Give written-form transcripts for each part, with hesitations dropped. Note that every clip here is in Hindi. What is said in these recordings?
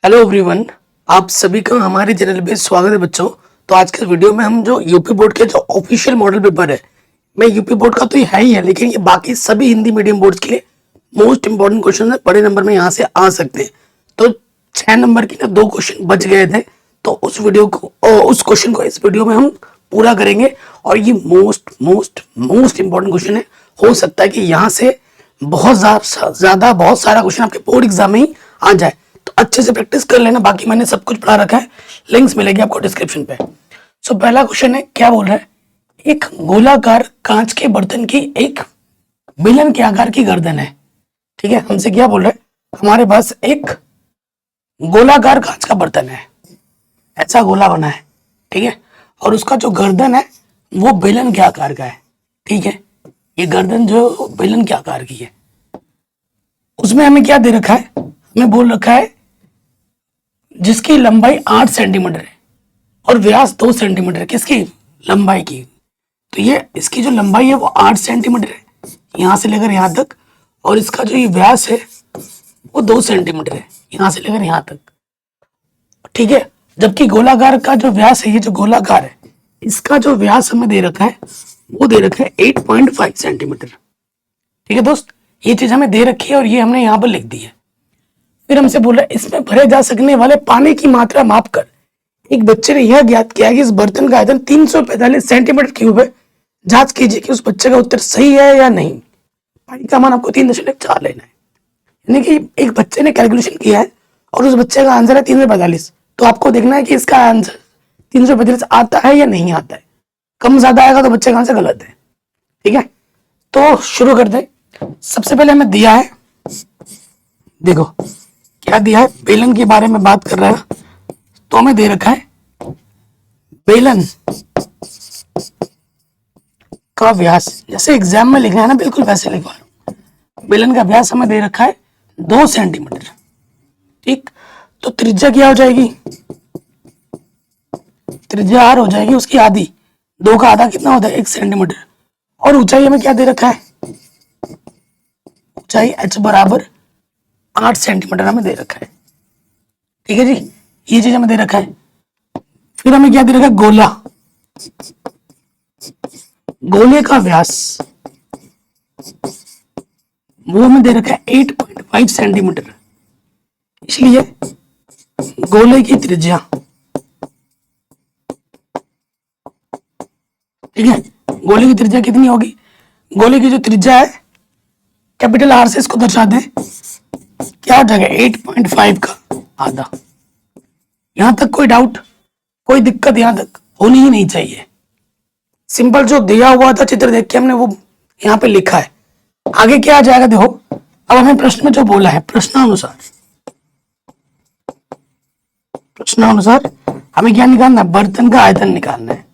हेलो एवरीवन, आप सभी का हमारे चैनल पे स्वागत है बच्चों। तो आज के वीडियो में हम जो यूपी बोर्ड के जो ऑफिशियल मॉडल पेपर है, मैं यूपी बोर्ड का तो ये है ही है, लेकिन ये बाकी सभी हिंदी मीडियम बोर्ड के लिए मोस्ट इंपॉर्टेंट क्वेश्चन है, बड़े नंबर में यहाँ से आ सकते हैं। तो 6 नंबर की ना 2 क्वेश्चन बच गए थे, तो उस वीडियो को उस क्वेश्चन को इस वीडियो में हम पूरा करेंगे। और ये most most most important question है। हो सकता है कि यहाँ से बहुत सारा क्वेश्चन आपके बोर्ड एग्जाम में ही आ जाए, तो अच्छे से प्रैक्टिस कर लेना। बाकी मैंने सब कुछ पढ़ा रखा है, लिंक्स मिलेगी आपको डिस्क्रिप्शन पे। सो पहला क्वेश्चन है, क्या बोल रहा है, एक गोलाकार कांच के बर्तन की एक बेलन के आकार की गर्दन है। ठीक है, हमसे क्या बोल रहा है, हमारे पास एक गोलाकार कांच का बर्तन है, ऐसा गोला बना है, ठीक है, और उसका जो गर्दन है वो बेलन के आकार का है। ठीक है, ये गर्दन जो बेलन के आकार की है, उसमें हमें क्या दे रखा है, हमें बोल रखा है जिसकी लंबाई 8 सेंटीमीटर है और व्यास 2 सेंटीमीटर है। किसकी लंबाई की? तो ये इसकी जो लंबाई है वो 8 सेंटीमीटर है यहां से लेकर यहां तक, और इसका जो ये व्यास है वो 2 सेंटीमीटर है यहां से लेकर यहां तक। ठीक है, जबकि गोलाकार का जो व्यास है, ये जो गोलाकार है, इसका जो व्यास हमें दे रखा है वो दे रखा है 8.5 सेंटीमीटर। ठीक है दोस्त, ये चीज हमें दे रखी है और ये हमने यहाँ पर लिख दी है। फिर हमसे बोला इसमें भरे जा सकने वाले पानी की मात्रा माप कर एक बच्चे ने यह ज्ञात किया कि इस बर्तन का आयतन 345 सेंटीमीटर क्यूब है। जांच कीजिए कि उस बच्चे का उत्तर सही है या नहीं। पानी का मान आपको 3.4 लेना है, यानी कि एक बच्चे ने कैलकुलेशन किया है और उस बच्चे का आंसर है 345। तो आपको देखना है कि इसका आंसर 345 आता है या नहीं आता है। कम ज्यादा आएगा तो बच्चे का आंसर गलत है। ठीक है, तो शुरू कर दे। सबसे पहले हमें दिया है, देखो क्या दिया है, बेलन के बारे में बात कर रहा है, तो हमें दे रखा है बेलन का व्यास, जैसे एग्जाम में लिखा है ना, बिल्कुल वैसे लिखवा रहा हूं। बेलन का व्यास हमें दे रखा है 2 सेंटीमीटर। ठीक, तो त्रिज्या क्या हो जाएगी, त्रिज्या आर हो जाएगी उसकी आधी। 2 का आधा कितना होता है, 1 सेंटीमीटर। और ऊंचाई हमें क्या दे रखा है, ऊंचाई h बराबर 8 सेंटीमीटर हमें दे रखा है। ठीक है जी, ये चीज हमें दे रखा है। फिर हमें क्या दे रखा है, गोला, गोले का व्यास वो हमें दे रखा है 8.5 सेंटीमीटर। इसलिए गोले की त्रिज्या, ठीक है, गोले की त्रिज्या कितनी होगी, गोले की जो त्रिज्या है कैपिटल आर से इसको दर्शा दें, क्या हो जाएगा 8.5 का आधा। यहां तक कोई डाउट, कोई दिक्कत यहां तक होनी ही नहीं चाहिए। सिंपल जो दिया हुआ था चित्र देख के हमने वो यहाँ पे लिखा है। आगे क्या आ जाएगा देखो, अब हमें प्रश्न में जो बोला है, प्रश्नानुसार हमें क्या निकालना है, बर्तन का आयतन निकालना है।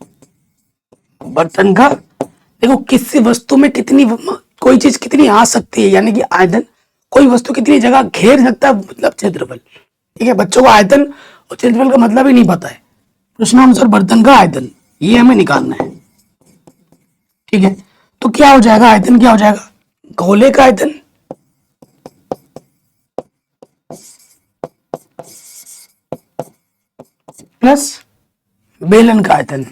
बर्तन का, देखो किसी वस्तु में कितनी, कोई चीज कितनी आ सकती है, यानी कि आयतन, कोई वस्तु कितनी जगह घेर सकता है, मतलब क्षेत्रफल। ठीक है, बच्चों को आयतन और क्षेत्रफल का मतलब ही नहीं पता है। प्रश्नानुसार बर्तन का आयतन ये हमें निकालना है। ठीक है, तो क्या हो जाएगा, आयतन क्या हो जाएगा, गोले का आयतन प्लस बेलन का आयतन।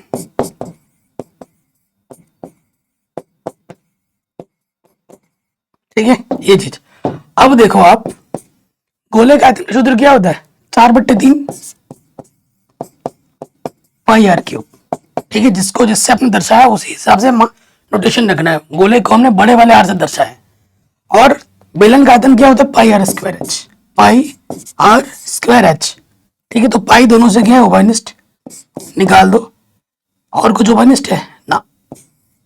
ठीक है, ये चीज। अब देखो आप, गोले का आयतन सूत्र क्या होता है, 4/3 पाई आर क्यूब। ठीक है, जिसको जिससे आपने दर्शाया उसी हिसाब से नोटेशन रखना है। गोले को हमने बड़े वाले आर से दर्शाया है। और बेलन का आयतन क्या होता है, pi r square h, pi r square h. ठीक है, तो पाई दोनों से क्या है, उभयनिष्ठ, निकाल दो। और कुछ उभयनिष्ठ है ना,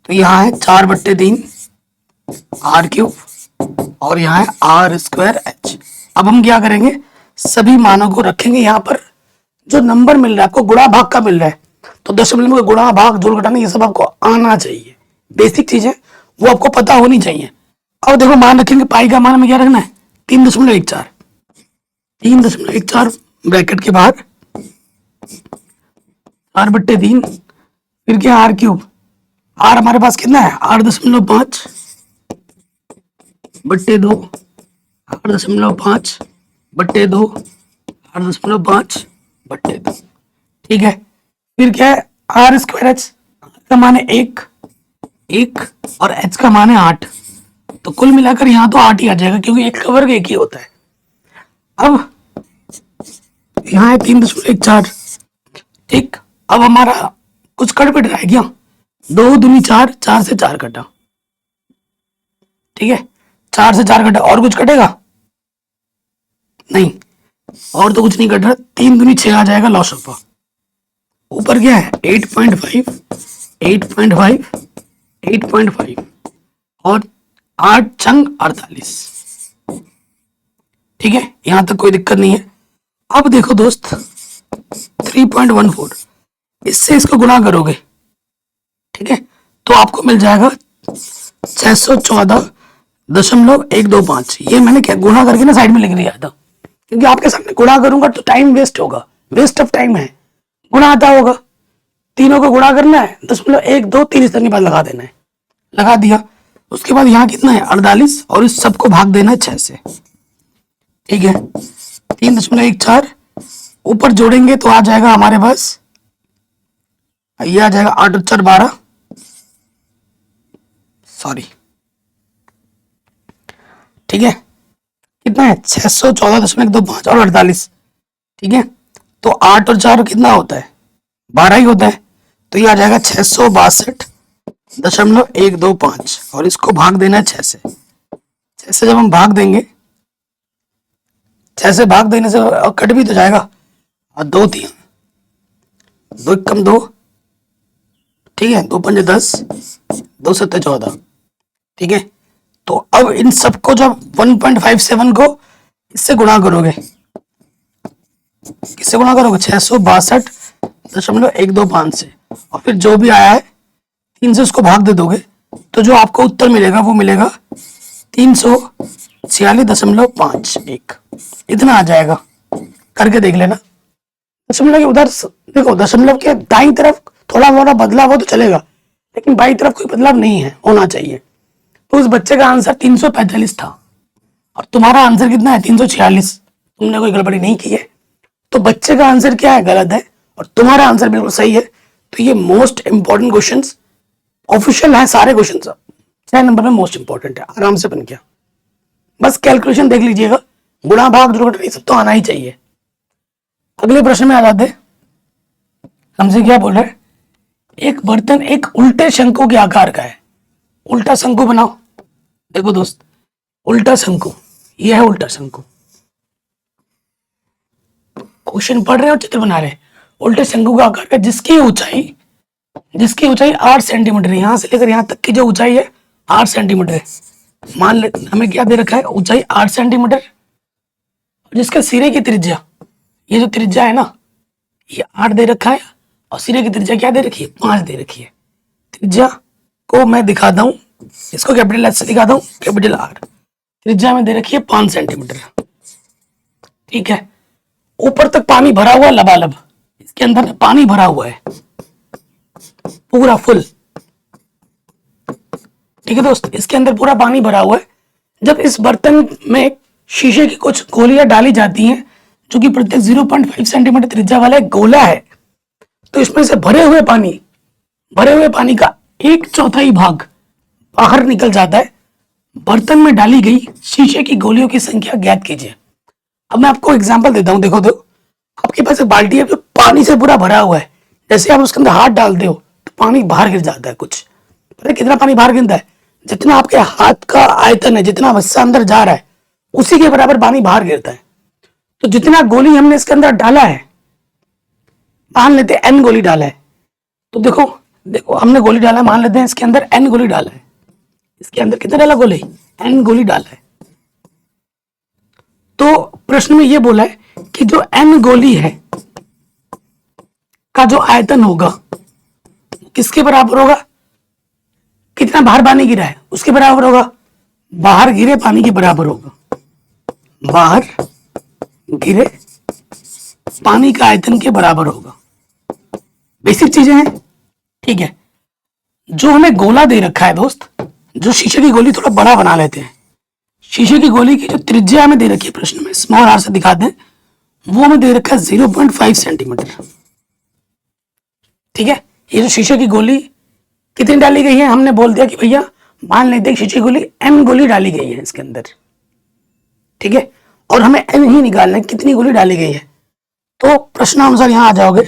तो यहाँ है 4/3 आर क्यूब और यहाँ है आर स्क्वायर एच। अब हम क्या करेंगे, सभी मानों को रखेंगे यहाँ पर। जो नंबर मिल रहा है आपको गुणा भाग का मिल रहा है, तो दशमलव में गुणा भाग जोड़ घटाना ये सब आपको आना चाहिए। बेसिक चीजें वो आपको पता होनी चाहिए। अब देखो मान रखेंगे, पाई का मान हमें क्या रखना है, 3.14, 3.14 ब्रैकेट के बाहर 4/3, फिर क्या आर क्यूब, आर हमारे पास कितना है 8.5/2, 8.5/2, 8.5/10। ठीक है, फिर क्या है, आर स्क्वायर एच का मान है 1 और एच का मान है 8। तो कुल मिलाकर यहाँ तो 8 ही आ जाएगा क्योंकि एक का वर्ग 1 ही होता है। अब यहाँ है 3.14। ठीक, अब हमारा कुछ कट पिट रहा है क्या, 2 दूनी 4, 4 से 4 कटा। ठीक है, 4 से 4 कटा, और कुछ कटेगा नहीं, और तो कुछ नहीं कट रहा। 3 दूनी 6 आ जाएगा लॉस ऑफ। ऊपर क्या है 8.5 8.5 और 8 चंग 48। ठीक है, यहां तक कोई दिक्कत नहीं है। अब देखो दोस्त 3.14, इससे इसको गुणा करोगे, ठीक है, तो आपको मिल जाएगा 614.125। ये मैंने क्या गुणा करके ना साइड में लिख दिया था, क्योंकि आपके सामने गुणा करूंगा तो टाइम वेस्ट होगा, वेस्ट ऑफ टाइम है। गुणा आता होगा, तीनों को गुणा करना है, 0.1 2 3 इस तरह के बाद लगा देना है, लगा दिया। उसके बाद यहाँ कितना है 48 और इस सबको भाग देना है 6 से। ठीक है, 3.14 ऊपर जोड़ेंगे तो आ जाएगा हमारे पास, ये आ जाएगा 8 और 4 12, सॉरी, ठीक है, कितना है 614.125 और 48। ठीक है, तो 8 और 4 कितना होता है 12 ही होता है, तो ये आ जाएगा 662.125 और इसको भाग देना है 6 से। 6 से जब हम भाग देंगे, 6 से भाग देने से कट भी तो जाएगा, और 2 3 2 कम 2, ठीक है, 2 5 10 2 7 14। ठीक है, तो अब इन सबको जब 1.57 को इससे गुणा करोगे, किससे गुणा करोगे 662.125 से, और फिर जो भी आया है 3 से उसको भाग दे दोगे, तो जो आपको उत्तर मिलेगा वो मिलेगा 346.51। इतना आ जाएगा, करके देख लेना। दशमलव के उधर देखो, दशमलव के दाईं तरफ थोड़ा मोड़ा बदलाव हो तो चलेगा, लेकिन बाईं तरफ कोई बदलाव नहीं है, होना चाहिए। तो उस बच्चे का आंसर 345 था और तुम्हारा आंसर कितना है 346। तुमने कोई गड़बड़ी नहीं की है, तो बच्चे का आंसर क्या है गलत है और तुम्हारा आंसर बिल्कुल सही है। तो ये मोस्ट इंपॉर्टेंट क्वेश्चन ऑफिशियल है, सारे क्वेश्चन 6 नंबर में मोस्ट इंपॉर्टेंट है, आराम से बन गया। बस कैलकुलेशन देख लीजिएगा, गुणा भाग जोड़ सब तो आना ही चाहिए। अगले प्रश्न में आ जाते, हमसे क्या बोल रहे हैं, एक बर्तन एक उल्टे शंकु के आकार का है। उल्टा शंकु बनाओ। देखो दोस्त, उल्टा शंकु, ये है उल्टा शंकु। क्वेश्चन पढ़ रहे हो चित्र बना रहे, उल्टे शंकु का आकार का जिसकी ऊंचाई 8 सेंटीमीटर है, यहां से लेकर यहां तक की जो ऊंचाई है 8 सेंटीमीटर है। मान ले हमें क्या दे रखा है, ऊंचाई 8 सेंटीमीटर, जिसके सिरे की त्रिज्या, ये जो त्रिज्या है ना, ये 8 दे रखा है और सिरे की त्रिज्या क्या दे रखी है 5 दे रखी है। त्रिज्या को मैं दिखाता हूं, इसको कैपिटल एच से दिखाता हूं, कैपिटल आर। त्रिज्या में दे रखी है 5 सेंटीमीटर। ठीक है, ऊपर तक पानी भरा हुआ लबालब, इसके अंदर पानी भरा हुआ है पूरा फुल। ठीक है दोस्त, इसके अंदर पूरा पानी भरा हुआ है। जब इस बर्तन में शीशे की कुछ गोलियां डाली जाती हैं, जो कि प्रत्येक 0.5 सेंटीमीटर त्रिज्या वाला एक गोला है, तो इसमें से भरे हुए पानी का 1/4 भाग बाहर निकल जाता है। बर्तन में डाली गई शीशे की गोलियों की संख्या ज्ञात कीजिए। अब मैं आपको एग्जांपल देता हूं, देखो आपके पास एक बाल्टी है जो पानी से पूरा भरा हुआ है, जैसे आप उसके अंदर हाथ डालते हो तो पानी बाहर गिर जाता है। कुछ पता है कितना पानी बाहर गिरता है, जितना आपके हाथ का आयतन है, जितना हिस्सा अंदर जा रहा है उसी के बराबर पानी बाहर गिरता है। तो जितना गोली हमने इसके अंदर डाला है, मान लेते हैं n गोली डाला है, तो देखो हमने गोली डाला है, मान लेते हैं इसके अंदर n गोली डाला है। इसके अंदर कितना डाला गोली, n गोली डाला है। तो प्रश्न में यह बोला है कि जो n गोली है का जो आयतन होगा किसके बराबर होगा, कितना बाहर पानी गिरा है उसके बराबर होगा, बाहर गिरे पानी के बराबर होगा। बाहर गिरे पानी का आयतन के बराबर होगा। बेसिक चीजें हैं। ठीक है, जो हमें गोला दे रखा है दोस्त, जो शीशे की गोली थोड़ा बड़ा बना लेते हैं, शीशे की गोली की जो त्रिज्या हमें दे रखी है प्रश्न में, स्मॉल आर से दिखाते हैं, वो हमें दे रखा है 0.5 सेंटीमीटर। ठीक है, ये जो शीशे की गोली कितनी डाली गई है, हमने बोल दिया कि भैया मान लेते हैं शीशे की गोली m गोली डाली गई है इसके अंदर। ठीक है, और हमें m ही निकालना है कितनी गोली डाली गई है। तो प्रश्न अनुसार यहां आ जाओगे।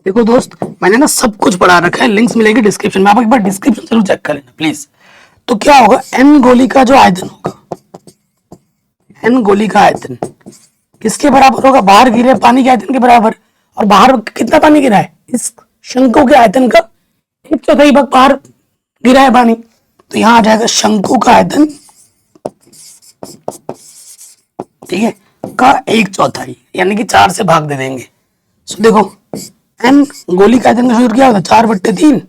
देखो दोस्त, मैंने ना सब कुछ पढ़ा रखा है, लिंक्स मिलेगी डिस्क्रिप्शन में, आप एक बार डिस्क्रिप्शन जरूर चेक कर लेना प्लीज। तो क्या होगा, m गोली का जो आयतन होगा, m गोली का आयतन किसके बराबर होगा, बाहर गिरे पानी के आयतन के बराबर। और बाहर कितना पानी गिरा है, इस शंकु के आयतन का 1/4 भाग बाहर गिरा है पानी। तो यहां आ जाएगा शंकु का आयतन, ठीक है, का 1/4, यानी कि 4 से भाग दे देंगे। सो देखो m गोली का आयतन का सूत्र क्या होता है, 4/3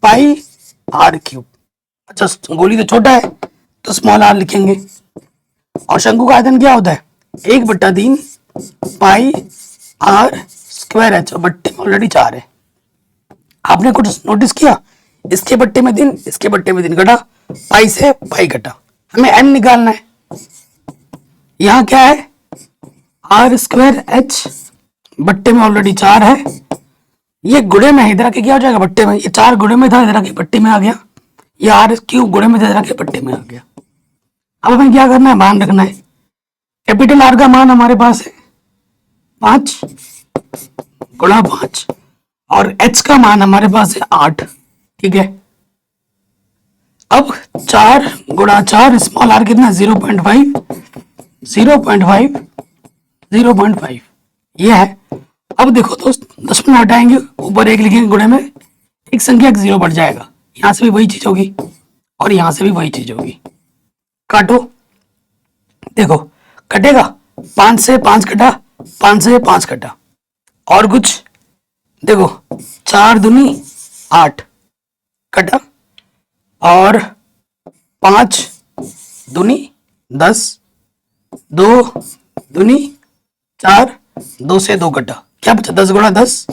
पाई r क्यूब। अच्छा गोली तो छोटा है तो स्मॉल r लिखेंगे, और शंकु का आयतन क्या होता है 1/3 पाई r स्क्वायर h, बट्टे में ऑलरेडी 4 है। आपने कुछ नोटिस किया, इसके बट्टे में 3, इसके बट्टे में 3 घटा, पाई से पाई घटा, हमें m निकालना है। यहां क्या है r स्क्वायर h, बट्टे में ऑलरेडी 4 है, ये गुणे में है, इधर आके क्या हो जाएगा बट्टे में, ये 4 गुणे में था, इधर आके बट्टे में आ गया, ये r क्यूब गुणे में था, इधर आके बट्टे में आ गया। अब हमें क्या करना है, मान रखना है, कैपिटल R का मान हमारे पास है 5 गुणा 5, और h का मान हमारे पास है 8। ठीक है, अब 4 गुणा 4 स्मॉल r कितना 0.5, 0.5, 0.5 ये है। अब देखो दोस्त, 10 में हटाएंगे, ऊपर 1 लिखेंगे, गुणे में एक संख्या 0 बढ़ जाएगा, यहां से भी वही चीज होगी और यहां से भी वही चीज होगी। काटो, देखो कटेगा, 5 से 5 कटा, 5 से 5 कटा, और कुछ देखो 4 दूनी 8 कटा, और 5 दूनी 10, 2 दूनी 4, 2 से 2 कटा, क्या बचा 10 गुणा 10।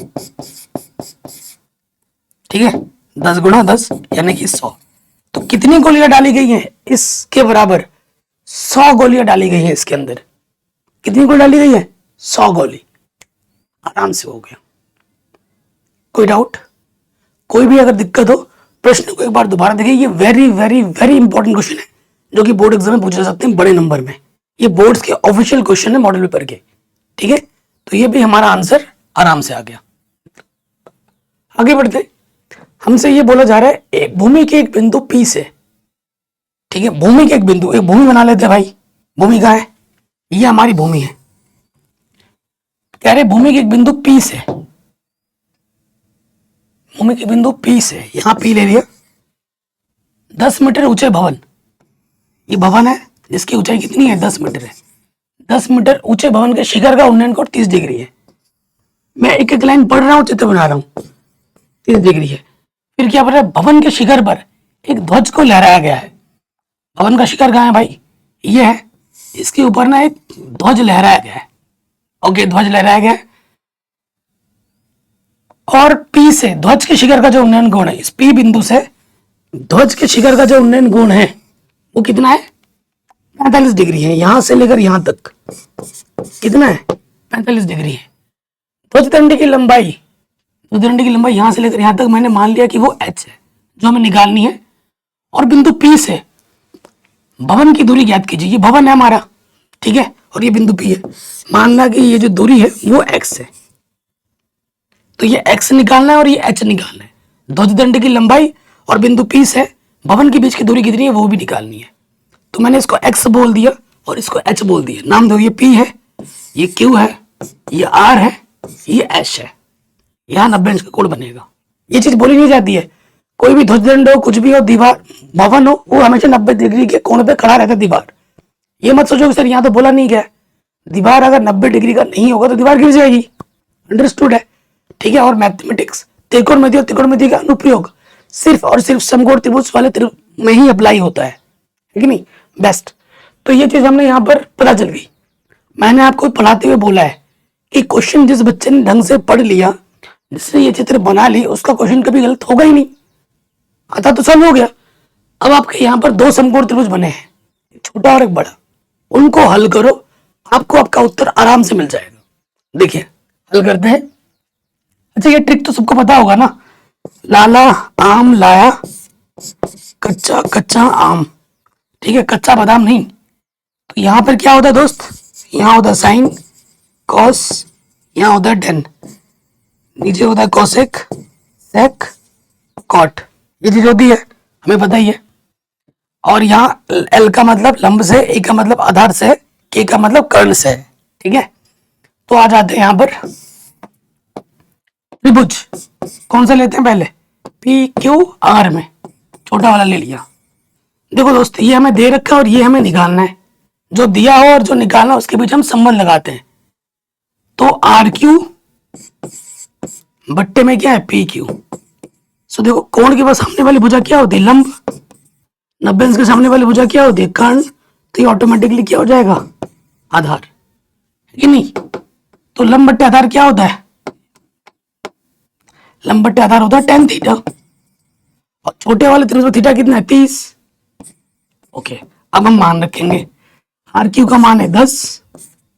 ठीक है, 10 गुणा 10 यानी कि 100। तो कितनी गोलियां डाली गई हैं, इसके बराबर 100 गोलियां डाली गई हैं इसके अंदर। कितनी गोली डाली गई है, 100 गोली, आराम से हो गया। कोई डाउट, कोई भी अगर दिक्कत हो प्रश्न को एक बार दोबारा देखिए, ये very very very important question है जो कि बोर्ड एग्जाम में पूछे जा सकते हैं बड़े नंबर में। ये बोर्ड्स के ऑफिशियल क्वेश्चन है मॉडल पेपर के। ठीक है, तो ये भी हमारा आंसर आराम से आ गया। आगे बढ़ते, हमसे ये बोला जा रहा है भूमि के एक बिंदु P से, ठीक है, भूमि के एक बिंदु, एक भूमि बना लेते हैं भाई, भूमि कहाँ है, ये हमारी भूमि है। कह रहे भूमि के एक बिंदु P से, भूमि के बिंदु P से, यहां P ले लिया, 10 मीटर ऊंचे भवन, ये भवन है जिसकी ऊंचाई कितनी है 10 मीटर है। 10 मीटर ऊंचे भवन के शिखर का उन्नयन कोण 30 डिग्री है। मैं एक एक लाइन पढ़ रहा हूं, चित्र बना रहा हूं, 30 डिग्री है। फिर क्या बोल रहा है, भवन के शिखर पर एक ध्वज को लहराया गया है। भवन का शिखर कहाँ है भाई, ये है, इसके ऊपर ना एक ध्वज लहराया गया है। ओके, ध्वज लहराया गया है, और P से ध्वज के शिखर का जो उन्नयन कोण है, इस P बिंदु से ध्वज के शिखर का जो उन्नयन कोण है वो कितना है 45 डिग्री है। यहां से लेकर यहां तक कितना है 45 डिग्री है। ध्वज दंड की लंबाई, ध्वज दंड की लंबाई यहां से लेकर यहां तक मैंने मान लिया कि वो h है जो हमें निकालनी है। और बिंदु P से भवन की दूरी ज्ञात कीजिए। ये भवन है हमारा, ठीक है, और ये बिंदु P है। मानना कि ये जो दूरी है वो x है, तो ये x निकालना है और ये h निकालना है। ध्वज दंड की लंबाई और बिंदु P से भवन के बीच की दूरी कितनी है वो भी निकालनी है। तो मैंने इसको x बोल दिया और इसको h बोल दिया। नाम दो, ये P है, ये Q है, ये R है, ये H है। यहाँ 90 इंच का कोण बनेगा। ये चीज बोली नहीं जाती है, कोई भी ध्वजदंड हो, कुछ भी हो, दीवार भवन हो, वो हमेशा 90 डिग्री के कोण पे खड़ा रहता है दीवार। ये मत सोचो कि सर यहाँ तो बोला नहीं गया, दीवार अगर 90 डिग्री का नहीं होगा तो दीवार गिर जाएगी। अंडरस्टूड है, ठीक है। और मैथमेटिक्स त्रिकोणमिति और त्रिकोणमिति का अनुप्रयोग सिर्फ और सिर्फ समकोण त्रिभुज वाले में ही अप्लाई होता है कि नहीं, बेस्ट। तो ये चीज हमने यहाँ पर पता चल गई। मैंने आपको पढ़ाते हुए बोला है कि क्वेश्चन जिस बच्चे ने ढंग से पढ़ लिया, जिसने ये चित्र बना ली, उसका क्वेश्चन कभी गलत होगा ही नहीं। आता तो सब हो गया। अब आपके यहाँ पर 2 समकोण त्रिभुज बने हैं, एक छोटा और एक बड़ा, उनको हल करो, आपको आपका उत्तर आराम से मिल जाएगा। देखिए हल करते हैं। अच्छा ये ट्रिक तो सबको पता होगा ना, लाला आम लाया कच्चा कच्चा आम, ठीक है, कच्चा बादाम नहीं। तो यहां पर क्या होता है दोस्त, यहां होता है साइन कॉस, यहां होता है टेन, नीचे होता है कॉसेक सेक कॉट, ये चीज होती है हमें पता ही है। और यहाँ एल का मतलब लंब से, ए का मतलब आधार से, के का मतलब कर्ण से, ठीक है। तो आ जाते हैं यहां पर त्रिभुज, कौन सा लेते हैं पहले, पी क्यू आर में छोटा वाला ले लिया। देखो दोस्त ये हमें दे रखा है और ये हमें निकालना है, जो दिया हो और जो निकालना है उसके बीच हम संबंध लगाते हैं। तो आर क्यू बट्टे में क्या है पी क्यू। सो देखो कोण के पास सामने वाली भुजा क्या होती है, लंब, 90 अंश के सामने वाली भुजा क्या होती है, कर्ण। तो ये ऑटोमेटिकली क्या हो जाएगा, आधार, है कि नहीं। तो लंब बट्टे आधार क्या होता है, लंब बट्टे आधार होता है tan थीटा, और छोटे वाले त्रिभुज थीटा कितना है 30। ओके अब हम मान रखेंगे, आर क्यू का मान है 10,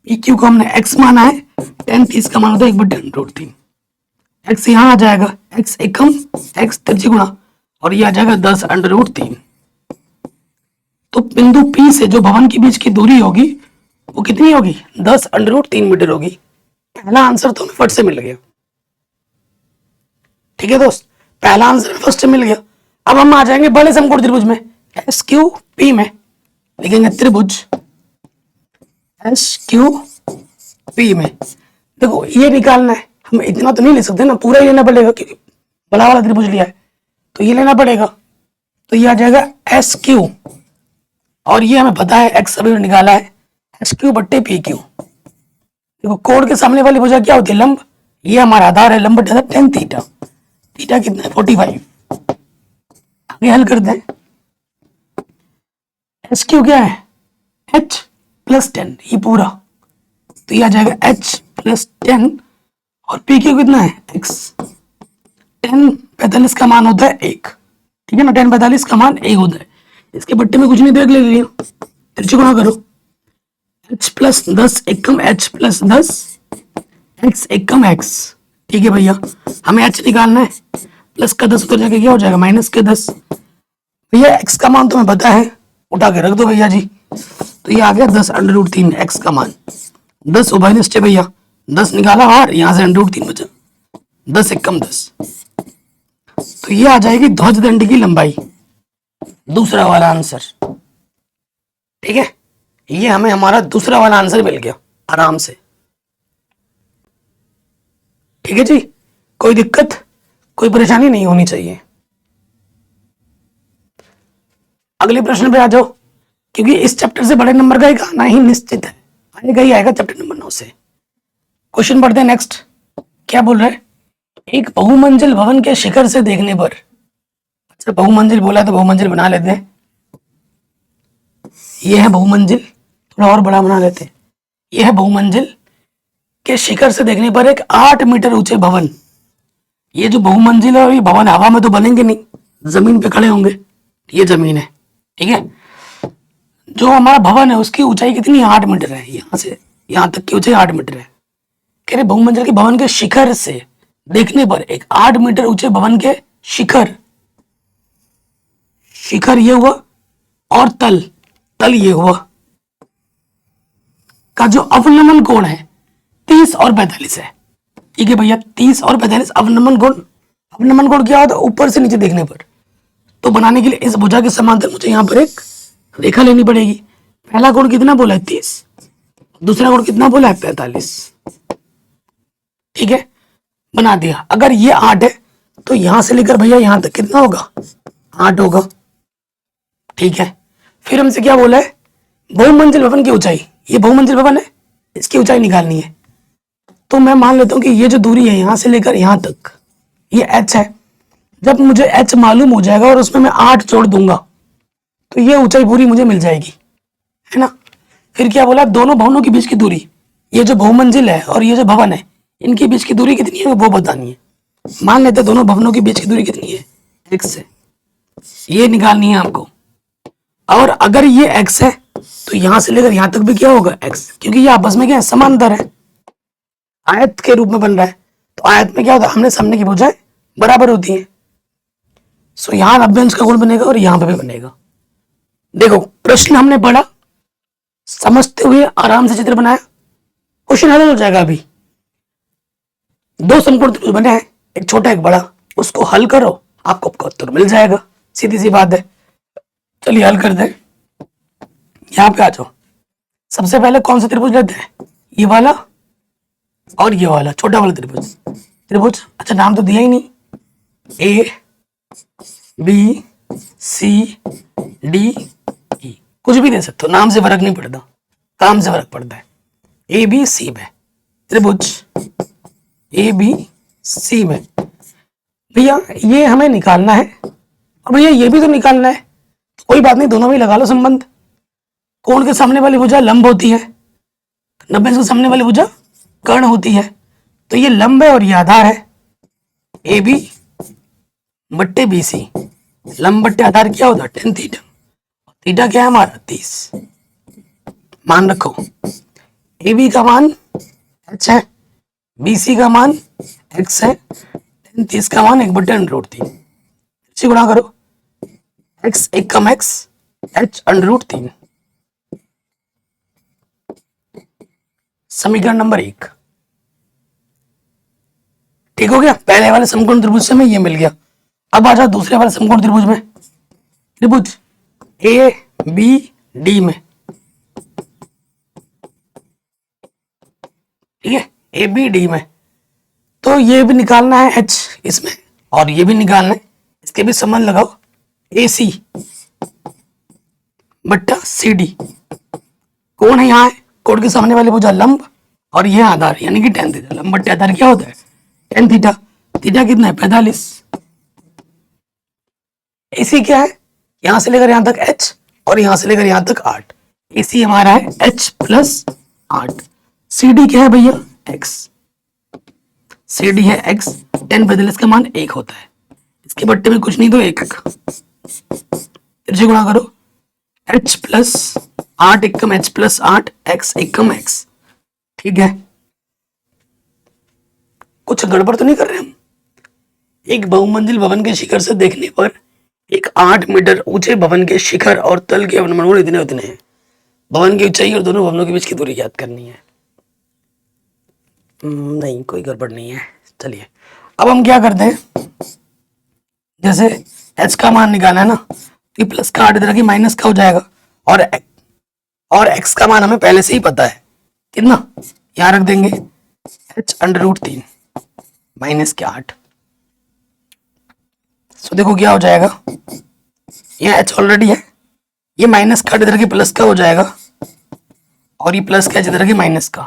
पी क्यू का हमने x माना है, tan 30 का मान होता है 1/√3। x यहाँ आ जाएगा, x एकम x त्रिज्य गुणा, और ये आ जाएगा 10√3। तो बिंदु P से जो भवन के बीच की दूरी होगी वो कितनी होगी, 10√3 मीटर होगी। पहला आंसर तो हमें फट से मिल गया, ठीक है दोस्त, पहला आंसर फर्स्ट से मिल गया। अब हम आ जाएंगे बड़े समकोण त्रिभुज में, एस क्यू पी में लिखेंगे त्रिभुज एस क्यू पी में। देखो ये निकालना है, हम इतना तो नहीं ले सकते ना, पूरा ही लेना पड़ेगा क्योंकि बड़ा वाला त्रिभुज लिया है, तो ये लेना पड़ेगा। तो ये आ जाएगा एस क्यू, और ये हमें पता है एक्स अभी निकाला है, एस क्यू बट्टे पी क्यू। देखो कोण के सामने वाली भुजा क्या होती है, लंब, ये हमारा आधार है, लंब बट्टे tan थीटा, थीटा कितना है 45। आगे हल करते हैं, एस क्यू क्या है h प्लस 10, ये पूरा, तो ये आ जाएगा h प्लस 10, और पी क्यू कितना है x, tan 45 का मान होता है 1, ठीक है ना, tan 45 का मान 1 होता है। इसके बट्टे में कुछ नहीं देख ले लिया, त्रिज्य गुणा करो, h प्लस 10 एकम h प्लस 10 x एकम x, ठीक है भैया, हमें h निकालना है, प्लस का 10 उतर जाके क्या हो जाएगा माइनस के 10। भैया x का मान तुम्हें पता है, उठा के रख दो भैया जी। तो ये आ गया 10√3 x का मान, 10 उभय निष्ठ भैया, 10 निकाला और यहाँ से √3 बचा, 10 एकम 10। तो ये आ जाएगी ध्वज दंड की लंबाई, दूसरा वाला आंसर, ठीक है। ये हमें हमारा दूसरा वाला आंसर मिल गया आराम से, ठीक है जी, कोई दिक्कत कोई परेशानी नहीं होनी चाहिए। अगले प्रश्न पे आ जाओ, क्योंकि इस चैप्टर से बड़े नंबर का एक आना ही निश्चित है, आएगा ही आएगा चैप्टर नंबर 9 से। क्वेश्चन पढ़ते हैं नेक्स्ट, क्या बोल रहा है, एक बहुमंजिल भवन के शिखर से देखने पर, अच्छा बहुमंजिल बोला तो बहुमंजिल बना लेते हैं, ये है बहुमंजिल, थोड़ा और बड़ा बना लेते हैं, ये है बहुमंजिल के शिखर से देखने पर एक 8 मीटर ऊंचे भवन। ये जो बहुमंजिल है और ये भवन हवा में तो बनेंगे नहीं, जमीन पे खड़े होंगे, ये जमीन है, ठीक है। जो हमारा भवन है उसकी ऊंचाई कितनी 8 मीटर है, यहां से यहां तक की ऊंचाई 8 मीटर है। कह रहे बहुमंजिल के भवन के शिखर से देखने पर एक 8 मीटर ऊंचे भवन के शिखर, शिखर ये हुआ और तल, तल ये हुआ, का जो अवनमन कोण है 30 और 45 है, ठीक है भैया, 30 और 45 अवनमन कोण। अवनमन कोण क्या होता है, ऊपर से नीचे देखने पर। तो बनाने के लिए इस भुजा के समांतर मुझे यहाँ पर एक रेखा लेनी पड़ेगी। पहला कोण कितना बोला है 30, दूसरा कोण कितना बोला है 45, ठीक है, बना दिया। अगर ये 8 है तो यहां से लेकर भैया यहां तक कितना होगा 8 होगा, ठीक है। फिर हमसे क्या बोला है, बहुमंजिल भवन की ऊंचाई, ये बहुमंजिल भवन है, इसकी ऊंचाई निकालनी है। तो मैं मान लेता हूं कि ये जो दूरी है यहां से लेकर यहां तक ये h है। जब मुझे h मालूम हो जाएगा और उसमें मैं 8 जोड़ दूंगा तो ये ऊंचाई पूरी मुझे मिल जाएगी, है ना। फिर क्या बोला, दोनों भवनों के बीच की दूरी, ये जो बहुमंजिल है और ये जो भवन है इनके बीच की दूरी कितनी है वो बतानी है। मान लेते हैं दोनों भवनों के बीच की दूरी कितनी है x है, ये निकालनी है आपको। और अगर ये x है तो यहां से लेकर यहां तक भी क्या होगा एक्स, क्योंकि ये आपस में क्या है, समांतर है, आयत के रूप में बन रहा है। तो आयत में क्या होता है, हमने सामने की भुजाएं बराबर होती हैं। सो यहां लंबवंश का गुण बनेगा और यहां पर भी बनेगा। देखो प्रश्न हमने पढ़ा, समझते हुए आराम से चित्र बनाया, क्वेश्चन हल हो जाएगा। अभी दो समकोण त्रिभुज बने हैं, एक छोटा एक बड़ा, उसको हल करो, आपको उत्तर मिल जाएगा, सीधी सी बात है। चलिए हल कर दें। यहां पे आ जाओ। सबसे पहले कौन सा त्रिभुज लेते हैं, ये वाला और ये वाला छोटा वाला त्रिभुज। त्रिभुज अच्छा नाम तो दिया ही नहीं, A B C D E, कुछ भी दे सकते हो, नाम से फर्क नहीं पड़ता, काम से फर्क पड़ता है। ए बी सी में त्रिभुज ए बी सी में भैया ये हमें निकालना है, और भैया ये भी तो निकालना है, तो कोई बात नहीं, दोनों में लगा लो संबंध। कोण के सामने वाली भुजा लंब होती है, नब्बे के सामने वाली भुजा कर्ण होती है, तो ये लंब है और ये आधार है। ए बी बट्टे बी सी, लंब बट्टे आधार क्या होता है, टेन थीटा, थीटा क्या है हमारा 30। मान रखो ए बी का मान एच है, बी सी का मान एक्स है, 30 का मान 1/√3 से गुणा करो, एक्स एक कम एक्स, एच √3। समीकरण नंबर 1 ठीक हो गया। पहले वाले समकोण त्रिभुज से हमें ये मिल गया। अब आ जाओ दूसरे वाले समकोण त्रिभुज में, त्रिभुज ए बी डी में, ठीक है, ए बी डी में, तो ये भी निकालना है एच इसमें, और ये भी निकालना है, इसके भी संबंध लगाओ, ए सी बट्टा सी डी। कौन है यहाँ है, कोण के सामने वाले भुजा लंब और यह आधार यानी कि टेन थीटा, लंब बट्टे आधार क्या होता है टेन थीटा, थीटा कितना है 45। एसी क्या है, यहां से लेकर यहां तक एच और यहां से लेकर यहां तक 8, एसी हमारा है एच प्लस 8। सी डी क्या है भैया एक्स, सी डी है एक्स, 10 45 का मान 1 होता है, इसके बट्टे में कुछ नहीं तो 1 फिर से गुणा करो, एच प्लस 8 एकम एच प्लस 8 एक्स एकम एक्स, ठीक है। कुछ गड़बड़ तो नहीं कर रहे हम। एक बहुमंजिल भवन के शिखर से देखने पर एक 8 मीटर ऊंचे भवन के शिखर और तल के अनुमान इतने उतने हैं। भवन की ऊंचाई और दोनों भवनों के बीच की दूरी ज्ञात करनी है। नहीं कोई गड़बड़ नहीं है। चलिए अब हम क्या करते हैं, जैसे h का मान निकालना है ना, तो प्लस का 8 इधर की माइनस का हो जाएगा, और x का मान हमें पहले से ही पता है कितना, यहां रख देंगे h√3 माइनस के 8। तो देखो क्या हो जाएगा, यहाँ h ऑलरेडी है, ये माइनस का इधर के प्लस का हो जाएगा, और ये प्लस का इधर के माइनस का,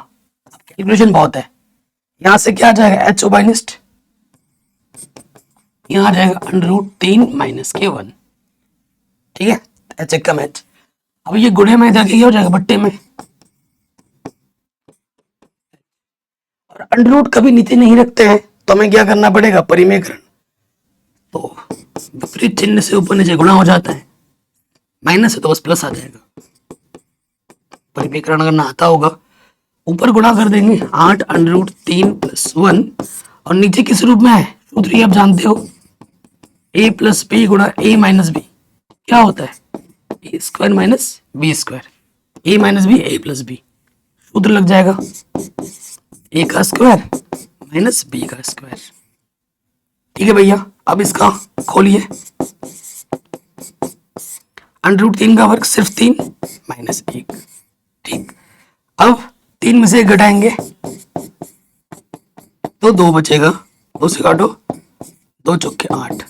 कैलकुलेशन बहुत है। यहां से क्या आ जाएगा h माइनस, यहाँ आ जाएगा √3 माइनस के 1, ठीक है, h एक कम h। अब ये गुणे में इधर क्या हो जाएगा बट्टे में, और अंडर कभी नीचे नहीं रखते हैं, तो हमें क्या करना पड़ेगा परिमेयकरण, तो विपरीत चिन्ह से ऊपर नीचे गुणा हो जाता है, माइनस है तो बस प्लस आ जाएगा। परिमेयकरण करना आता होगा, ऊपर गुणा कर देंगे 8 √3 + 1, और नीचे किस रूप में है सूत्र आप जानते हो, a + b गुणा a - b क्या होता है a² - b², a - b a + b, सूत्र लग जाएगा a का स्क्वायर माइनस b का स्क्वायर। ठीक है भैया, अब इसका खोलिए, √3 का वर्ग सिर्फ 3 माइनस 1, ठीक। अब 3 में से 1 घटाएंगे तो 2 बचेगा, 2 से काटो, 2 चौके 8,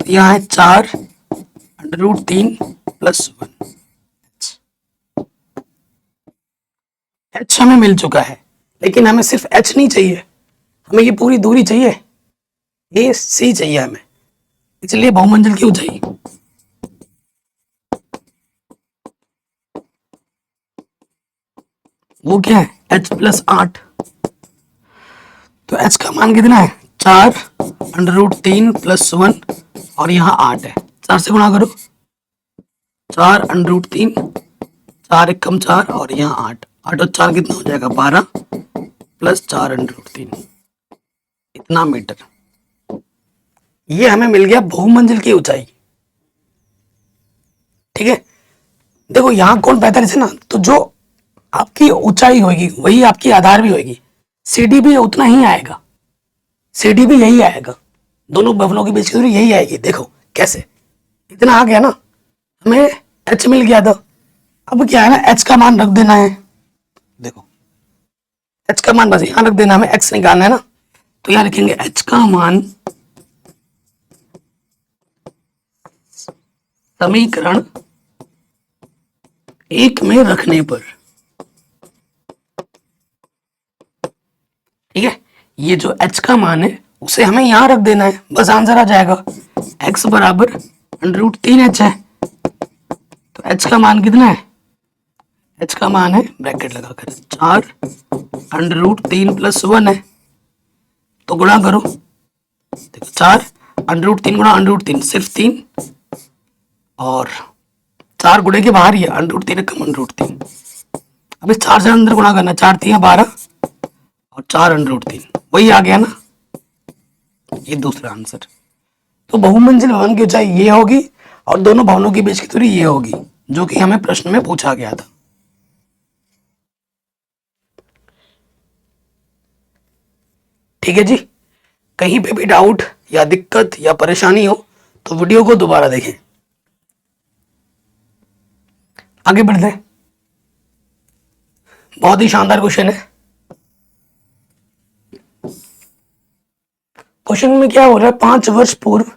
तो यहाँ है 4 √3 + 1 h हमें मिल चुका है, लेकिन हमें सिर्फ h नहीं चाहिए, हमें ये पूरी दूरी चाहिए, ये c चाहिए हमें, इसलिए बहुमंजिल की ऊंचाई वो क्या है h + 8, तो h का मान कितना है 4 √3 + 1, और यहाँ 8 है, 4 से गुणा करो, 4 √3 4 एक कम 4 और यहाँ 8, 8 और 4 कितना हो जाएगा 12 प्लस 4√3 इतना मीटर। ये हमें मिल गया बहुमंजिल की ऊंचाई। ठीक है, देखो यहाँ कौन 45 है ना, तो जो आपकी ऊंचाई होगी वही आपकी आधार भी होगी, सीडी भी उतना ही आएगा, सीडी भी यही आएगा, दोनों भवनों के बीच की दूरी यही आएगी। देखो कैसे, इतना आ गया ना, हमें एच मिल गया था। अब क्या है ना, एच का मान रख देना है। देखो एच का मान बस यहां रख देना, हमें एक्स निकालना है ना, तो यहां लिखेंगे एच का मान समीकरण 1 में रखने पर। ठीक है, ये जो एच का मान है उसे हमें यहां रख देना है, बस आंसर आ जाएगा। एक्स बराबर √3h है, तो एच का मान कितना है, एच का मान है ब्रैकेट लगाकर 4√3 + 1 है, तो गुणा करो। देखो 4√3 गुणा √3 सिर्फ 3, और 4 गुणे के बाहर ही है, √3 कम √3। अब इस 4 से अंदर गुणा करना, 4 3 12 और 4√3 वही आ गया ना, ये दूसरा आंसर। तो बहुमंजिल भवन की ऊंचाई ये होगी और दोनों भवनों के बीच की दूरी ये होगी, जो कि हमें प्रश्न में पूछा गया था। ठीक है जी, कहीं पे भी डाउट या दिक्कत या परेशानी हो तो वीडियो को दोबारा देखें। आगे बढ़ते हैं, बहुत ही शानदार क्वेश्चन है। क्वेश्चन में क्या हो रहा है, 5 वर्ष पूर्व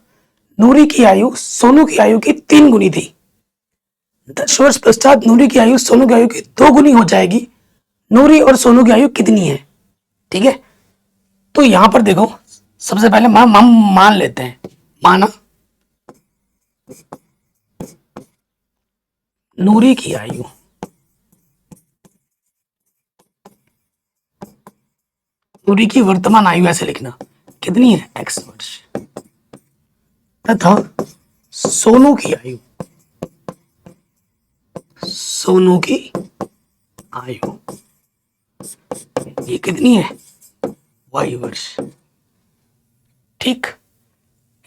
नूरी की आयु सोनू की आयु की 3 गुनी थी। 10 वर्ष पश्चात नूरी की आयु सोनू की आयु की 2 गुनी हो जाएगी। नूरी और सोनू की आयु कितनी है? ठीक है, तो यहां पर देखो, सबसे पहले मान लेते हैं, माना नूरी की आयु नूरी की वर्तमान आयु ऐसे लिखना कितनी है, x वर्ष, तथा सोनू की आयु ये कितनी है, y वर्ष। ठीक,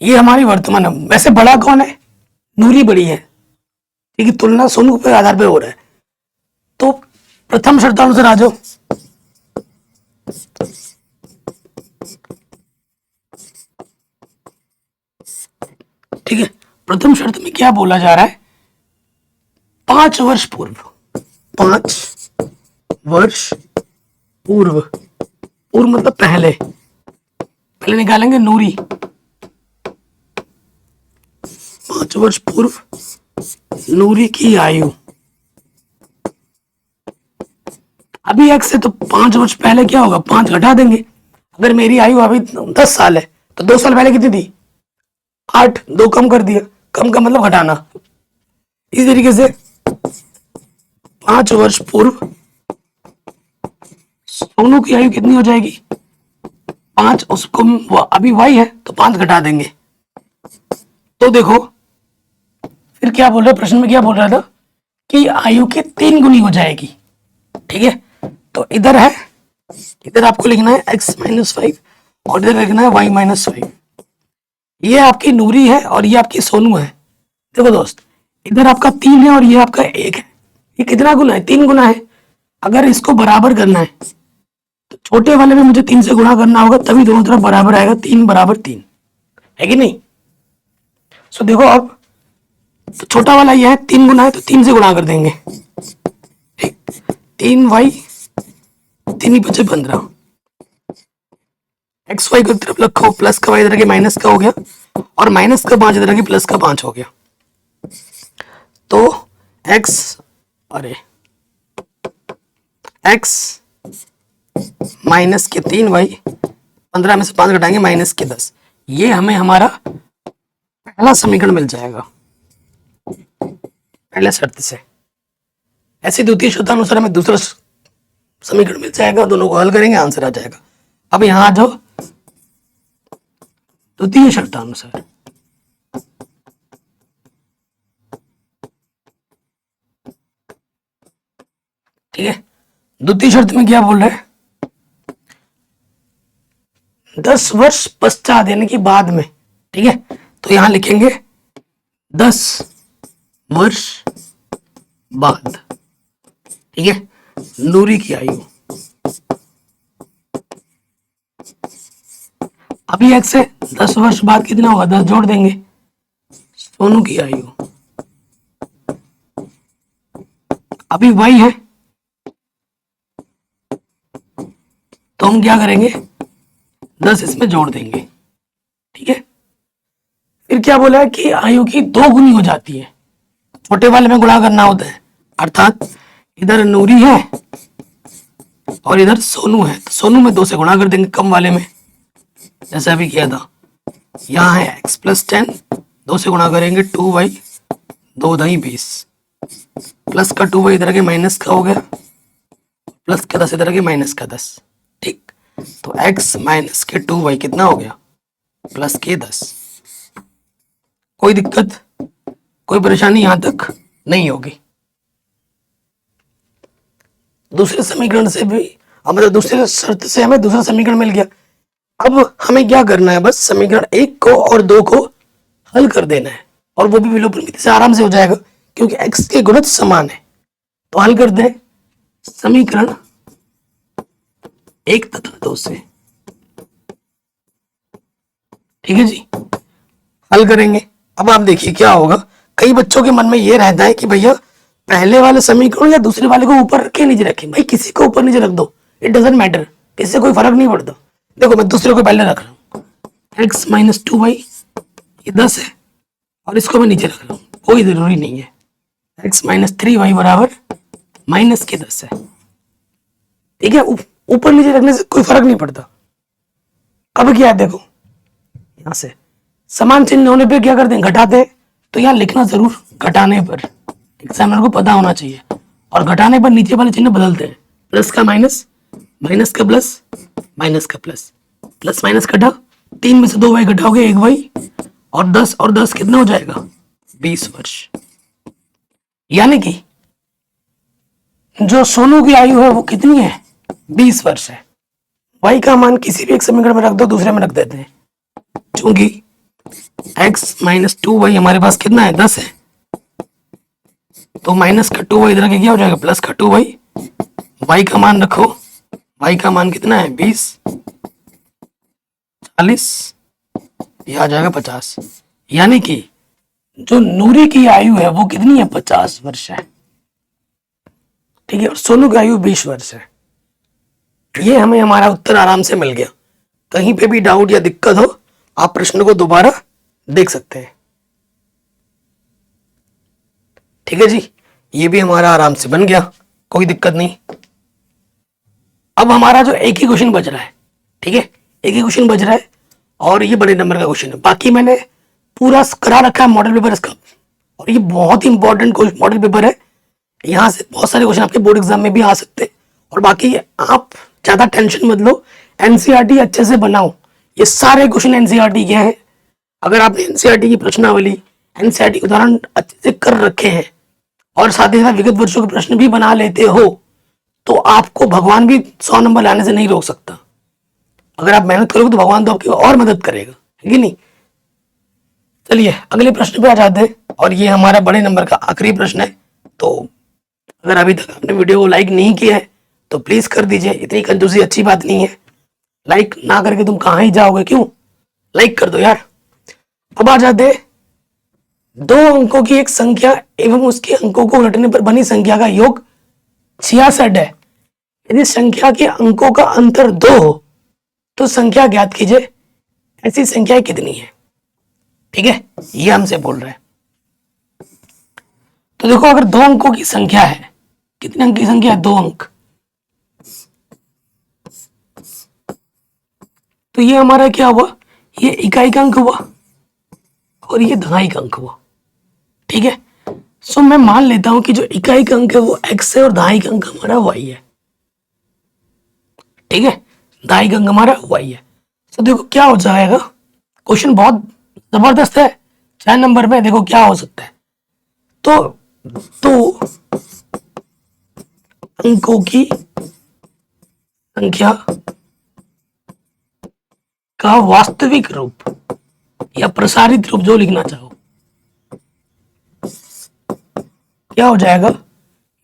ये हमारी वर्तमान है। वैसे बड़ा कौन है, नूरी बड़ी है, ठीक है, तुलना सोनू के आधार पे हो रहा है। तो प्रथम शर्तानुसार आ जाओ, ठीक है, प्रथम शर्त में क्या बोला जा रहा है, 5 वर्ष पूर्व, 5 वर्ष पूर्व, पूर्व मतलब पहले, पहले निकालेंगे नूरी, 5 वर्ष पूर्व नूरी की आयु, अभी x है तो 5 वर्ष पहले क्या होगा, 5 घटा देंगे। अगर मेरी आयु अभी 10 साल है तो 2 साल पहले कितनी थी, 8, 2 कम कर दिया, कम का मतलब घटाना। इसी तरीके से 5 वर्ष पूर्व सोनू की आयु कितनी हो जाएगी, 5, उसको अभी y है तो 5 घटा देंगे। तो देखो फिर क्या बोल रहा है, प्रश्न में क्या बोल रहा था कि आयु की 3 गुनी हो जाएगी। ठीक है, तो इधर है, इधर आपको लिखना है x-5 और इधर लिखना है y-5। ये आपकी नूरी है और ये आपकी सोनू है। देखो दोस्त, इधर आपका 3 है और ये आपका 1 है, ये कितना गुना है, 3 गुना है। अगर इसको बराबर करना है तो छोटे वाले में मुझे 3 से गुणा करना होगा, तभी दोनों तरफ बराबर आएगा, 3 बराबर 3 है कि नहीं। सो देखो अब तो छोटा वाला ये है, 3 गुना है तो 3 से गुणा कर देंगे, ठीक, 3y 3 ही बचे 15, एक्स वाई को तरफ रखो, प्लस का y इधर के माइनस का हो गया और माइनस का 5 इधर के प्लस का 5 हो गया। तो x, अरे x माइनस के 3y, 15 में से 5 घटाएंगे माइनस के 10, ये हमें हमारा पहला समीकरण मिल जाएगा पहले शर्त से। ऐसे द्वितीय शर्तानुसार हमें दूसरा समीकरण मिल जाएगा, दोनों को हल करेंगे, आंसर आ जाएगा। अब यहां आ जाओ, द्वितीय शर्तानुसार ठीक है। द्वितीय शर्त में क्या बोल रहे हैं, 10 वर्ष पश्चात यानी कि बाद में, ठीक है। तो यहां लिखेंगे 10 वर्ष बाद, ठीक है, नूरी की आयु। अभी एक्स है, 10 वर्ष बाद कितना होगा, 10 जोड़ देंगे, सोनू की आयु। अभी वाई है, तो हम क्या करेंगे, 10 इसमें जोड़ देंगे, ठीक है। फिर क्या बोला है कि आयु की 2 गुनी हो जाती है, छोटे वाले में गुणा करना होता है, अर्थात इधर नूरी है और इधर सोनू है, तो सोनू में 2 से गुणा कर देंगे कम वाले में, जैसे अभी किया था। यहाँ है x प्लस 10, 2 से गुणा करेंगे 2y, 2 दही 20, प्लस का 2y इधर के माइनस का हो गया, प्लस का 10 इधर के माइनस का 10, ठीक। तो x माइनस के 2y कितना हो गया, प्लस के 10। कोई दिक्कत, कोई परेशानी यहां तक नहीं होगी। दूसरे समीकरण से भी, मतलब दूसरे शर्त से हमें दूसरा समीकरण मिल गया। अब हमें क्या करना है, बस समीकरण 1 को और 2 को हल कर देना है, और वो भी विलोपन से आराम से हो जाएगा क्योंकि x के गुणज समान है। तो हल कर दें समीकरण 1 तथा 2 से, ठीक है जी। हल करेंगे। अब आप देखिए क्या होगा, कई बच्चों के मन में ये रहता है कि भैया पहले वाले समीकरण या दूसरे वाले को ऊपर रखे नीचे रखे, भाई किसी को ऊपर नीचे रख दो, इट डजेंट मैटर, इससे कोई फर्क नहीं पड़ता। देखो मैं दूसरे को पहले रख रहा हूँ, x माइनस 2y ये 10 है, और इसको मैं नीचे रख रहा हूँ, कोई जरूरी नहीं है। x माइनस 3y बराबर माइनस के 10 है, ठीक है। ऊपर नीचे रखने से कोई फर्क नहीं पड़ता। अब क्या है, देखो यहां से समान चिन्ह होने पे क्या करते हैं, घटाते हैं, तो यहाँ लिखना जरूर घटाने पर, एग्जामिनर को पता होना चाहिए, और घटाने पर नीचे वाले चिन्ह बदलते हैं, प्लस का माइनस, माइनस का प्लस, माइनस का प्लस, प्लस माइनस कटा, 3 में से 2 वाई घटाओगे 1 वाई, और 10 और 10 कितना हो जाएगा, 20 वर्ष। यानी कि जो सोनू की आयु है वो कितनी है, 20 वर्ष है। वाई का मान किसी भी एक समीकरण में रख दो, दूसरे में रख देते हैं, क्योंकि x माइनस 2y हमारे पास कितना है, 10 है, तो माइनस का 2y इधर के क्या हो जाएगा, प्लस का 2y, y का मान रखो, y का मान कितना है, 20, 40, यह आ जाएगा 50। यानी कि जो नूरी की आयु है वो कितनी है, 50 वर्ष है, ठीक है, और सोनू की आयु 20 वर्ष है। ये हमें हमारा उत्तर आराम से मिल गया। कहीं पे भी डाउट या दिक्कत हो आप प्रश्न को दोबारा देख सकते हैं, ठीक है जी। ये भी हमारा आराम से बन गया, कोई दिक्कत नहीं। अब हमारा जो एक ही क्वेश्चन बच रहा है, ठीक है, एक ही क्वेश्चन बच रहा है, और ये बड़े नंबर का क्वेश्चन है। बाकी मैंने पूरा करा रखा है मॉडल पेपर इसका, और ये बहुत ही इंपॉर्टेंट मॉडल पेपर है। यहाँ से बहुत सारे क्वेश्चन आपके बोर्ड एग्जाम में भी आ सकते हैं। और बाकी आप ज्यादा टेंशन मत लो, एनसीईआरटी अच्छे से बनाओ। ये सारे क्वेश्चन एनसीईआरटी के हैं। अगर आपने एनसीईआरटी की प्रश्नावली, एनसीईआरटी उदाहरण अच्छे से कर रखे हैं, और साथ ही साथ विगत वर्षों के प्रश्न भी बना लेते हो, तो आपको भगवान भी 100 नंबर लाने से नहीं रोक सकता। अगर आप मेहनत करोगे तो भगवान तो आपकी और मदद करेगा, है कि नहीं। चलिए अगले प्रश्न पे आ जाते हैं, और ये हमारा बड़े नंबर का आखिरी प्रश्न है। तो अगर अभी तक आपने वीडियो को लाइक नहीं किया है तो प्लीज कर दीजिए, इतनी कंजूसी अच्छी बात नहीं है। लाइक ना करके तुम कहां ही जाओगे, क्यों, लाइक कर दो यार। अब आ जाते 2 अंकों की एक संख्या एवं उसके अंकों को उलटने पर बनी संख्या का योग 66 है। यदि संख्या के अंकों का अंतर 2 हो तो संख्या ज्ञात कीजिए, ऐसी संख्या कितनी है, ठीक है, ये हमसे बोल रहा है। तो देखो अगर 2 अंकों की संख्या है, कितने अंक की संख्या है, 2 अंक, तो ये हमारा क्या हुआ, ये इकाई का अंक हुआ और ये दहाई का अंक हुआ, ठीक है। सो मैं मान लेता हूं कि जो इकाई का अंक है वो x है और दहाई का अंक हमारा y है, ठीक है, दहाई का अंक हमारा y है। तो देखो क्या हो जाएगा, क्वेश्चन बहुत जबरदस्त है, 6 नंबर में। देखो क्या हो सकता है, तो अंकों की संख्या का वास्तविक रूप या प्रसारित रूप, जो लिखना चाहो, क्या हो जाएगा?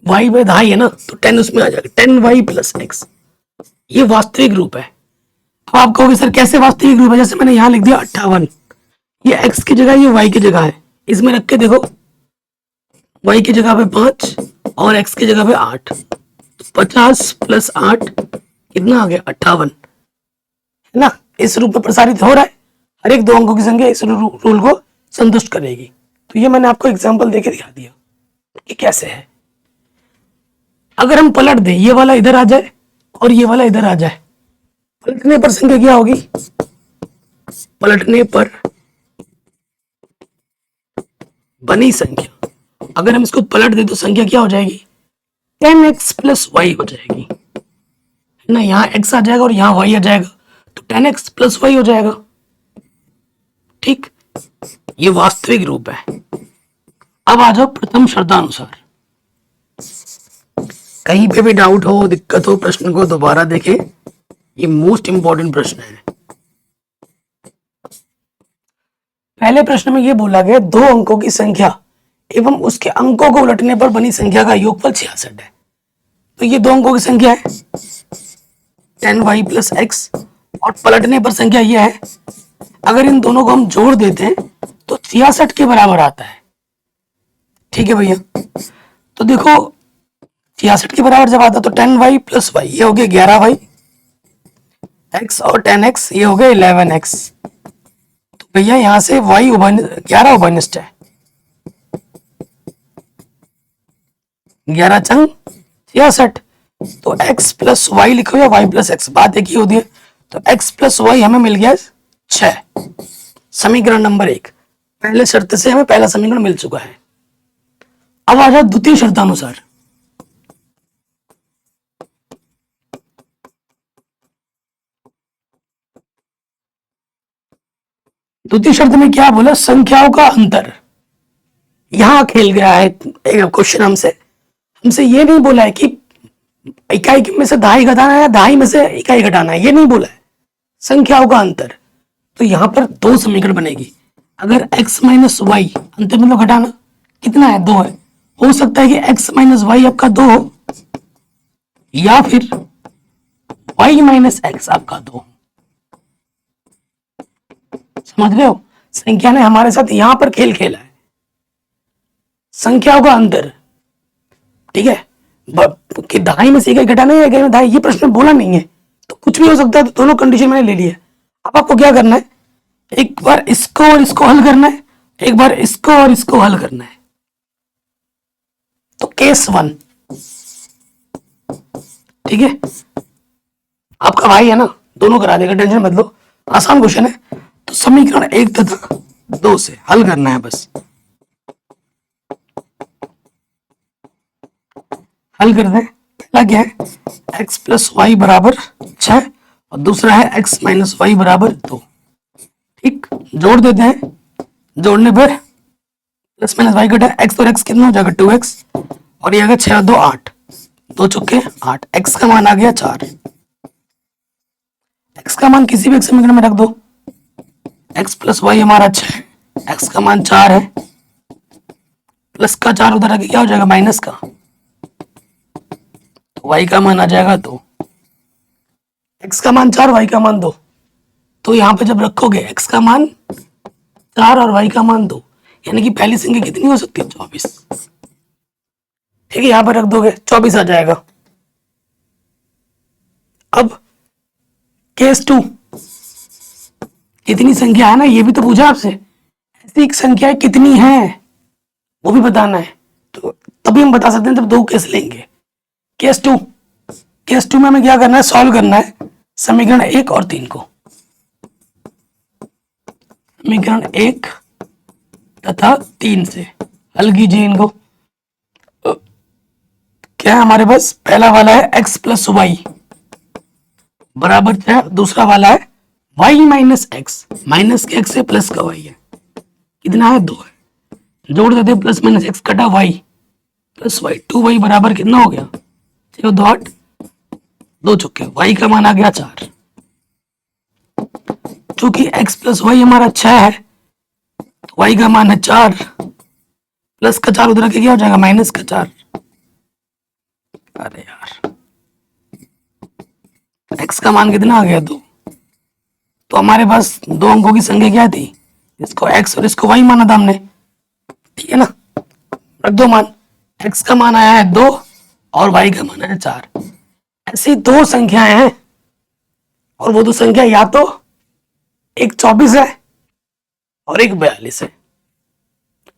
y में ढाई है ना, तो 10 उसमें आ जाएगा, 10y प्लस एक्स। ये वास्तविक रूप है। अब आप कहोगे सर कैसे वास्तविक रूप है? जैसे मैंने यहां लिख दिया 58, ये x की जगह, ये y की जगह है, इसमें रख के देखो, y की जगह पे 5 और x की जगह पे 8, तो 50 प्लस 8 कितना आ गया? 58, है ना? इस रूप में प्रसारित हो रहा है। हर एक दो अंकों की संख्या इस रूल को संतुष्ट करेगी। तो ये मैंने आपको एग्जाम्पल देके दिखा दिया कि कैसे है। अगर हम पलट दें, ये वाला इधर आ जाए और ये वाला इधर आ जाए, पलटने पर संख्या क्या होगी? पलटने पर बनी संख्या, अगर हम इसको पलट दें तो संख्या क्या हो जाएगी? 10x प्लस वाई हो जाएगी, है ना? यहां x आ जाएगा और यहां y आ जाएगा, तो 10x प्लस वाई हो जाएगा। ठीक, ये वास्तविक रूप है। अब आ जाओ प्रथम शर्तानुसार। कहीं पे भी डाउट हो, दिक्कत हो, प्रश्न को दोबारा देखें, ये मोस्ट इंपॉर्टेंट प्रश्न है। पहले प्रश्न में ये बोला गया दो अंकों की संख्या एवं उसके अंकों को उलटने पर बनी संख्या का योगफल 66 है। तो ये दो अंकों की संख्या है 10y प्लस एक्स, और पलटने पर संख्या ये है, अगर इन दोनों को हम जोड़ देते हैं तो 66 के बराबर आता है। ठीक है भैया, तो देखो 66 के बराबर जब आता तो 10y प्लस वाई, ये हो गया 11y x, और 10x ये हो गया 11x। तो भैया यहां से y 11 उभयनिष्ठ है, 11 चंग 66, तो x प्लस वाई लिखो या y प्लस एक्स, बात एक ही होती है। तो x प्लस वाई हमें मिल गया 6, समीकरण नंबर 1। पहले शर्त से हमें पहला समीकरण मिल चुका है। अब आ जाओ द्वितीय शर्तानुसार। द्वितीय शर्त में क्या बोला? संख्याओं का अंतर। यहां खेल गया है एक क्वेश्चन हमसे ये नहीं बोला है कि इकाई में से दहाई घटाना है या दहाई में से इकाई घटाना है, ये नहीं बोला है, संख्याओं का अंतर। तो यहां पर दो समीकरण बनेगी। अगर x माइनस वाई अंतर मतलब घटाना कितना है? 2 है। हो सकता है कि x माइनस वाई आपका 2 हो, या फिर y माइनस एक्स आपका 2। समझ रहे हो? संख्या ने हमारे साथ यहां पर खेल खेला है, संख्याओं का अंतर। ठीक है, कि दहाई में से इकाई घटाना है या इकाई में दहाई, ये प्रश्न बोला नहीं है, तो कुछ भी हो सकता है। तो दोनों कंडीशन मैंने ले ली है। अब आपको क्या करना है? एक बार इसको और इसको हल करना है, एक बार इसको और इसको हल करना है। तो केस 1, ठीक है, आपका भाई है ना, दोनों करा देगा, टेंशन मत लो, आसान क्वेश्चन है। तो समीकरण 1 तथा 2 से हल करना है बस। हल कर दें। पहला क्या है? x प्लस वाई बराबर 6 और दूसरा है x माइनस वाई बराबर 2। ठीक, जोड़ देते हैं। जोड़ने पर प्लस माइनस वाई घटा x और x कितना हो जाएगा? 2x, और ये आ गया 6 2 8, 2 चुके 8, x का मान आ गया 4। x का मान किसी भी एक समीकरण में रख दो। x प्लस वाई हमारा 6, x का मान 4 है, प्लस का 4 उधर आके क्या हो जाएगा? माइनस का, तो y का मान आ जाएगा 2। x का मान 4, y का मान 2, तो यहां पे जब रखोगे x का मान 4 और y का मान 2, यानी कि पहली संख्या कितनी हो सकती है? 24। ठीक है, यहां पर रख दोगे 24 आ जाएगा। अब केस 2, कितनी संख्या है ना, ये भी तो पूछा आपसे, ऐसी एक संख्या कितनी है वो भी बताना है, तो तभी हम बता सकते हैं जब दो केस लेंगे। केस 2, केस 2 में हमें क्या करना है? सॉल्व करना है समीकरण 1 और 3 को। समीकरण 1 तथा 3 से हल कीजिए इनको। क्या है हमारे पास? पहला वाला है x प्लस वाई बराबर 6, दूसरा वाला है y माइनस एक्स, माइनस के x है, प्लस का y है, कितना है? 2 है। जोड़ देते प्लस माइनस एक्स कटा y प्लस वाई, 2y बराबर कितना हो गया? 6 2 8 2 चुके, y का मान आ गया 4। चूंकि x प्लस वाई हमारा 6 है तो y का मान है 4, प्लस का 4 उधर के क्या हो जाएगा माइनस का 4। अरे यार x का मान कितना आ गया 2, तो हमारे पास 2 अंकों की संख्या क्या थी, इसको x और इसको y माना था हमने, ठीक है ना। रख दो मान, x का मान आया है 2 और y का मान है 4। ऐसी 2 संख्याएं हैं और वो 2 संख्या या तो एक 24 है और एक 42 है,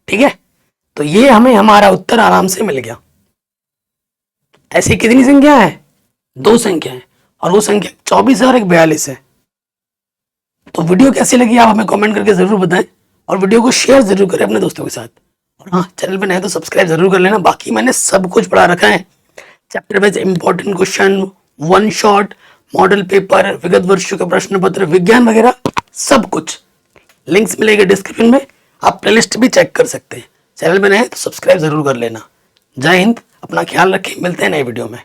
ठीक है। तो ये हमें हमारा उत्तर आराम से मिल गया। ऐसी कितनी संख्या है, 2 संख्या है और वो संख्या 24 है और एक 42 है। तो वीडियो कैसी लगी आप हमें कमेंट करके जरूर बताएं और वीडियो को शेयर जरूर करें अपने दोस्तों के साथ। और हाँ, चैनल पे नए तो सब्सक्राइब जरूर कर लेना। बाकी मैंने सब कुछ पढ़ा रखा है, chapter wise important question, one shot, model paper, विगत वर्षों का प्रश्न पत्र, विज्ञान वगैरह सब कुछ। लिंक्स मिलेंगे डिस्क्रिप्शन में, आप प्लेलिस्ट भी चेक कर सकते हैं। चैनल पे नए तो सब्सक्राइब जरूर कर लेना। जय हिंद, अपना ख्याल रखें, मिलते हैं नए वीडियो में।